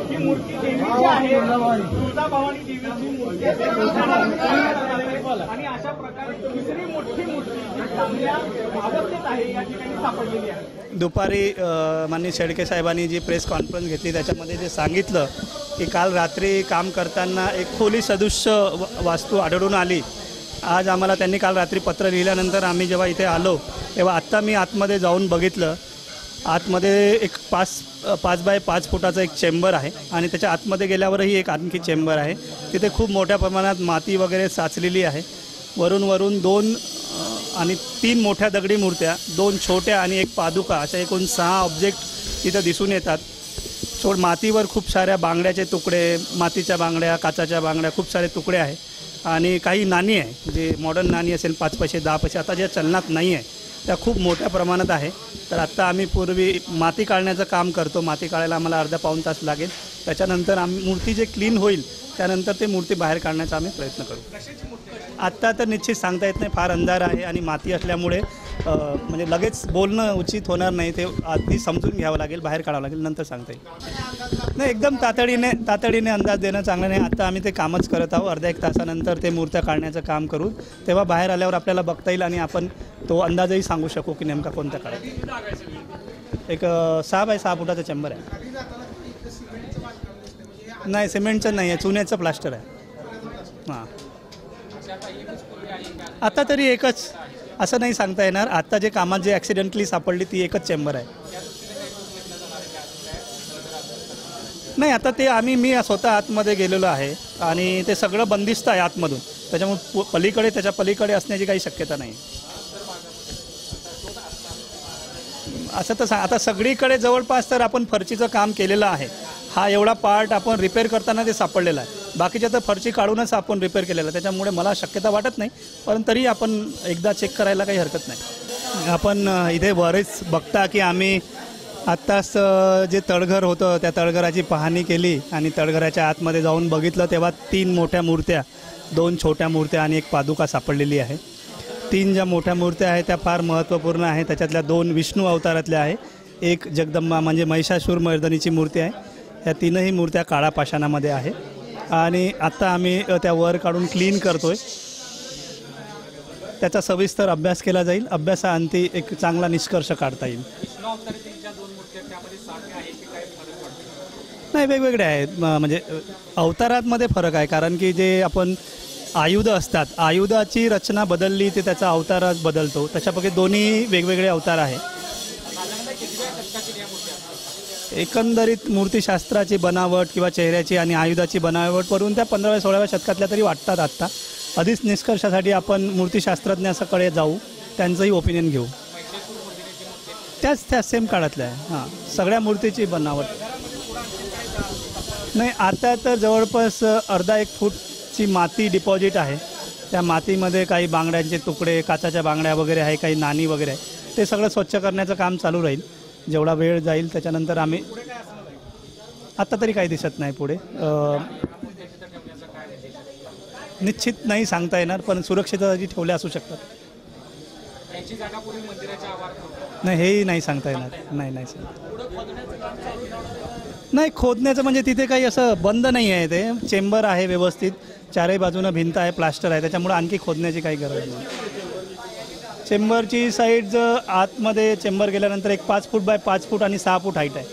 ही मूर्ती देवीची आहे, तुळजाभवानी देवीची मूर्ती आणि अशा प्रकारे दुसरी मोठी मूर्ती जी चांगल्या अवस्थेत आहे या ठिकाणी सापडलेली आहे। दुपारी माननीय शेळके साहेबांनी जी प्रेस कॉन्फरन्स घेतली त्याच्यामध्ये जे सांगितलं की काल रात्री काम करताना एक खोली सदृश्य वास्तू आढळून आली। आज आम्हाला त्यांनी काल रात्री पत्र लिहिल्यानंतर आम्ही जेव्हा इथे आलो तेव्हा आत्ता मी आतमध्ये जाऊन बघितलं। आतमध्ये एक 5 बाय 5 फुटाचा एक चेंबर आहे आणि त्याच्या आतमध्ये गेल्यावरही एक आणखी चेंबर आहे। तिथे खूप मोठ्या प्रमाणात माती वगैरे साचलेली आहे। वरून 2 आणि 3 मोठ्या दगडी मूर्त्या, 2 छोट्या आणि एक पादुका अशा एकूण 6 ऑब्जेक्ट तिथं दिसून येतात। मातीवर खूप साऱ्या बांगड्याचे तुकडे, मातीच्या बांगड्या, काचाच्या बांगड्या, खूप सारे तुकडे आहे आणि काही नाणी आहे जे मॉडर्न नाणी असेल 5 पैसे 10 पैसे आता ज्या चलनात नाही आहे त्या खूप मोठ्या प्रमाणात आहे। तर आत्ता आम्ही पूर्वी माती काढण्याचं काम करतो। माती काढायला आम्हाला अर्धा पाऊण तास लागेल। त्याच्यानंतर मूर्ती जे क्लीन होईल त्यानंतर ते मूर्ती बाहेर काढण्याचा आम्ही प्रयत्न करू। आत्ता तर निश्चित सांगता येत नाही, फार अंधार आहे आणि माती असल्यामुळे म्हणजे लगेच बोलणं उचित होणार नाही। ते आधी समजून घ्यावं लागेल, बाहेर काढावं लागेल, नंतर सांगता येईल। नाही, एकदम तातडीने अंदाज देणं चांगलं नाही। आता आम्ही ते कामच करत आहोत। अर्ध्या 1 तासानंतर ते मूर्त्या काढण्याचं काम करू, तेव्हा बाहेर आल्यावर आपल्याला बघता येईल आणि आपण तो अंदाजही सांगू शकू की नेमका कोणत्या काढायचा। एक 6 बाय 6 फुटाचा चेंबर आहे। नाही, सिमेंटचं नाही आहे, चुन्याचं प्लास्टर आहे। हां, आता तरी एकच असं नाही सांगता येणार। आता जे कामात जे ॲक्सिडेंटली सापडली ती एकच चेंबर आहे। नाही, आता ते मी स्वतः आतमध्ये गेलेलो आहे आणि ते सगळं बंदिस्त आहे आतमधून, त्याच्यामुळे त्याच्या पलीकडे असण्याची काही शक्यता नाही। असं तर आता सगळीकडे जवळपास तर आपण फरशीचं काम केलेलं आहे। हा एवढा पार्ट आपण रिपेअर करताना ते सापडलेला आहे। बाकीच्या तर फरशी काढूनच आपण रिपेअर केलेलं आहे, त्याच्यामुळे मला शक्यता वाटत नाही, पण तरी आपण एकदा चेक करायला काही हरकत नाही। आपण इथे बरेच बघता की आम्ही आत्ताच जे तळघर होतं त्या तळघराची पाहणी केली आणि तळघराच्या आतमध्ये जाऊन बघितलं तेव्हा 3 मोठ्या मूर्त्या, 2 छोट्या मूर्त्या आणि एक पादुका सापडलेली आहे। 3 ज्या मोठ्या मूर्त्या आहेत त्या फार महत्त्वपूर्ण आहे। त्याच्यातल्या 2 विष्णू अवतारातल्या आहे, एक जगदंबा म्हणजे महिषासूर मर्दनीची मूर्ती आहे। ह्या 3ही मूर्त्या काळा पाषाणामध्ये आहे आणि आत्ता आम्ही त्या वर काढून क्लीन करतोय। त्याचा सविस्तर अभ्यास केला जाईल, अभ्यासाअंती एक चांगला निष्कर्ष काढता येईल। नाही, वेगवेगळे आहेत, म्हणजे अवतारांमध्ये फरक आहे, कारण की जे आपण आयुध असतात, आयुधाची रचना बदलली ते त्याचा अवतारात बदलतो, त्याच्यापैकी दोन्ही वेगवेगळे अवतार आहे। एकंदरीत मूर्तिशास्त्राची बनावट किंवा चेहऱ्याची आणि आयुधाची बनावट करून त्या 15व्या-16व्या शतकातल्या तरी वाटतात। आत्ता अधिक निष्कर्षासाठी आपण मूर्तिशास्त्रज्ञाकडे जाऊ, त्यांचंही ओपिनियन घेऊ। त्याच सेम काळातल्या आहे। हां, सगळ्या मूर्तीची बनावट नाही। आता तर जवळपास अर्धा 1 फूटची माती डिपॉझिट आहे। त्या मातीमध्ये काही बांगड्यांचे तुकडे, काचाच्या बांगड्या वगैरे आहे, काही नाणी वगैरे आहे। ते सगळं स्वच्छ करण्याचं काम चालू राहील जेवढा वेळ जाईल। त्याच्यानंतर आम्ही आत्ता तरी काही दिसत नाही पुढे, निश्चित नाही सांगता येणार, पण सुरक्षिततेसाठी ठेवल्या असू शकतात। नाही, हेही नाही सांगता येणार। नाही नाही, खोदण्याचं म्हणजे तिथे काही असं बंद नाही आहे, ते चेंबर आहे व्यवस्थित, चारही बाजूनं भिंत आहे, प्लास्टर आहे, त्याच्यामुळे आणखी खोदण्याची काही गरज नाही। चेंबरची साईज आतमध्ये चेंबर गेल्यानंतर एक 5 फूट बाय 5 फूट आणि 6 फूट हाईट आहे।